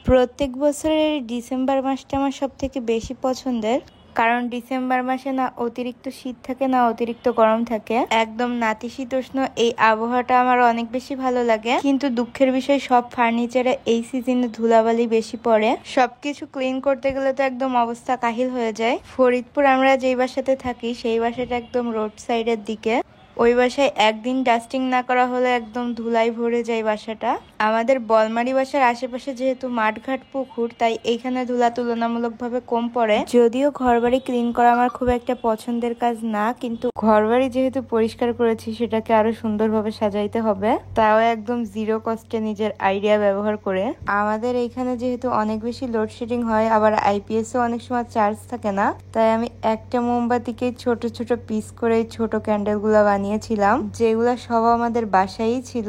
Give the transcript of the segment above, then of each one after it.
প্রত্যেক বছরের ডিসেম্বর মাসটা আমার সবথেকে বেশি পছন্দের। কারণ ডিসেম্বর মাসে না অতিরিক্ত শীত থাকে না অতিরিক্ত গরম থাকে, একদম নাতিশীতোষ্ণ এই আবহাওয়াটা আমার অনেক বেশি ভালো লাগে। কিন্তু দুঃখের বিষয়, সব ফার্নিচারে এই সিজনে ধুলাবালি বেশি পড়ে। সবকিছু ক্লিন করতে গেলে তো একদম অবস্থা কাহিল হয়ে যায়। ফরিদপুর আমরা যেই বাসাতে থাকি সেই বাসাটা একদম রোড সাইডের দিকে। ওই বাসায় একদিন ডাস্টিং না করা হলে একদম ধুলাই ভরে যায় বাসাটা। আমাদের বলমারি বাসার আশেপাশে যেহেতু মাঠঘাট পুকুর, তাই এইখানে ধুলা তুলনামূলকভাবে কম পড়ে। যদিও ঘরবাড়ি ক্লিন করা আমার খুব একটা পছন্দের কাজ না, কিন্তু ঘরবাড়ি যেহেতু পরিষ্কার করেছি সেটাকে আরো সুন্দরভাবে সাজাইতে হবে, তাও একদম জিরো কস্টে নিজের আইডিয়া ব্যবহার করে। আমাদের এইখানে যেহেতু অনেক বেশি লোডশেডিং হয়, আবার আইপিএসও অনেক সময় চার্জ থাকে না, তাই আমি একটা মোমবাতিকে ছোট ছোট পিস করে ছোট ক্যান্ডেল গুলা বানিয়েছিলাম, যেগুলা সব আমাদের বাসায়ই ছিল।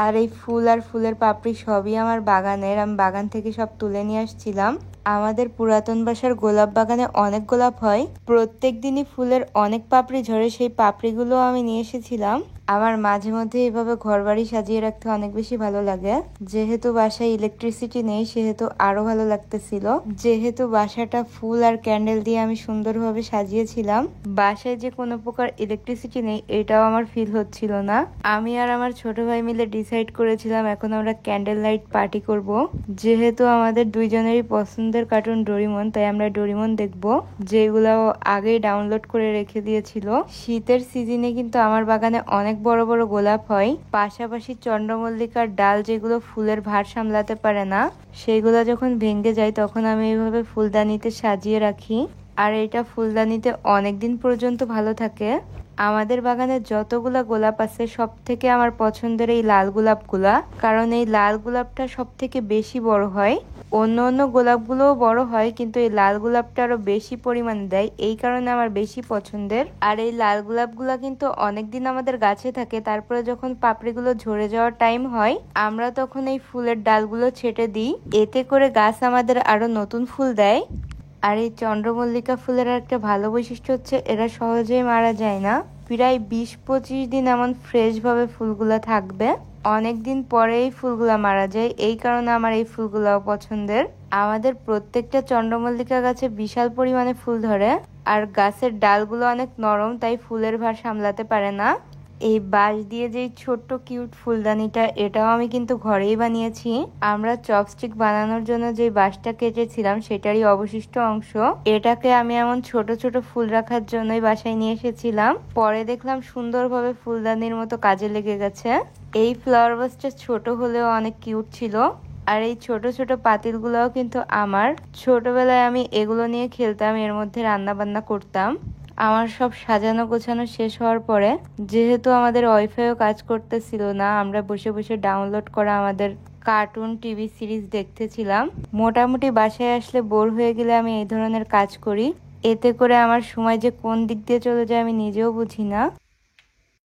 আর এই ফুল আর ফুলের পাপড়ি সবই আমার বাগানের, আমি বাগান থেকে সব তুলে নিয়ে আসছিলাম। আমাদের পুরাতন বাসার গোলাপ বাগানে অনেক গোলাপ হয়, প্রত্যেক দিনই ফুলের অনেক পাপড়ি ঝরে, সেই পাপড়িগুলো আমি নিয়ে এসেছিলাম। আমার মাঝে মধ্যে এভাবে ঘর বাড়ি সাজিয়ে রাখতে অনেক বেশি ভালো লাগে। যেহেতু বাসায় ইলেকট্রিসিটি নেই সেহেতু আরো ভালো লাগতেছিল। যেহেতু বাসাটা ফুল আর ক্যান্ডেল দিয়ে আমি সুন্দরভাবে সাজিয়েছিলাম, বাসায় যে কোনো প্রকার ইলেকট্রিসিটি নেই এটাও আমার ফিল হচ্ছিল না। আমি আর আমার ছোট ভাই মিলে ডিসাইড করেছিলাম এখন আমরা ক্যান্ডেল লাইট পার্টি করব। যেহেতু আমাদের দুইজনেরই পছন্দের কার্টুন ডোরিমন, তাই আমরা ডোরিমন দেখব, যেগুলো আগেই ডাউনলোড করে রেখে দিয়েছিল। শীতের সিজনে কিন্তু আমার বাগানে অনেক বড় বড় গোলাপ হয়, পাশাপাশি চন্দ্রমল্লিকার ডাল যেগুলো ফুলের ভার সামলাতে পারে না, সেগুলো যখন ভেঙে যায় তখন আমি এইভাবে ফুলদানিতে সাজিয়ে রাখি। আর এটা ফুলদানিতে অনেকদিন পর্যন্ত ভালো থাকে। আমাদের বাগানে যতগুলা গোলাপ আছে সব থেকে আমার পছন্দের এই লাল গোলাপগুলা, কারণ এই লাল গোলাপটা সব থেকে বেশি বড় হয়। অন্য অন্য গোলাপগুলোও বড় হয়, কিন্তু এই লাল গোলাপটা আরো বেশি পরিমাণে দেয়, এই কারণে আমার বেশি পছন্দের। আর এই লাল গোলাপগুলা কিন্তু অনেকদিন আমাদের গাছে থাকে, তারপরে যখন পাপড়িগুলো ঝরে যাওয়ার টাইম হয় আমরা তখন এই ফুলের ডালগুলো ছেটে দিই, এতে করে গাছ আমাদের আরো নতুন ফুল দেয়। আর এই চন্দ্রমল্লিকা ফুলের একটা ভালো বৈশিষ্ট্য হচ্ছে এরা সহজেই মারা যায় না, প্রায় 20-25 দিন এমন ফ্রেশ ভাবে ফুলগুলা থাকবে। অনেকদিন পরে এই ফুলগুলা মারা যায়, এই কারণে আমার এই ফুলগুলাও পছন্দের। আমাদের প্রত্যেকটা চন্দ্রমল্লিকা গাছে বিশাল পরিমাণে ফুল ধরে, আর গাছের ডালগুলো অনেক নরম, তাই ফুলের ভার সামলাতে পারে না। এই বাঁশ দিয়ে যে ছোট্ট কিউট ফুলদানিটা, এটাও আমি কিন্তু ঘরেই বানিয়েছি। আমরা চপস্টিক বানানোর জন্য যে বাঁশটা কেটেছিলাম সেটারই অবশিষ্ট অংশ, এটাকে আমি এমন ছোট ছোট ফুল রাখার জন্যই বাসায় নিয়ে এসেছিলাম। পরে দেখলাম সুন্দরভাবে ফুলদানির মতো কাজে লেগে গেছে। এই ফ্লাওয়ার ভাসটা ছোট হলেও অনেক কিউট ছিল। আর এই ছোট ছোট পাতিলগুলোও কিন্তু আমার, ছোটবেলায় আমি এগুলো নিয়ে খেলতাম, এর মধ্যে রান্না বান্না করতাম। আমার সব সাজানো গোছানো শেষ হওয়ার পরে, যেহেতু আমাদের ওয়াইফাইও কাজ করতেছিল না, আমরা বসে বসে ডাউনলোড করা আমাদের কার্টুন টিভি সিরিজ দেখতেছিলাম। মোটামুটি বাসায় আসলে বোর হয়ে গেলে আমি এই ধরনের কাজ করি, এতে করে আমার সময় যে কোন দিক দিয়ে চলে যায় আমি নিজেও বুঝি না।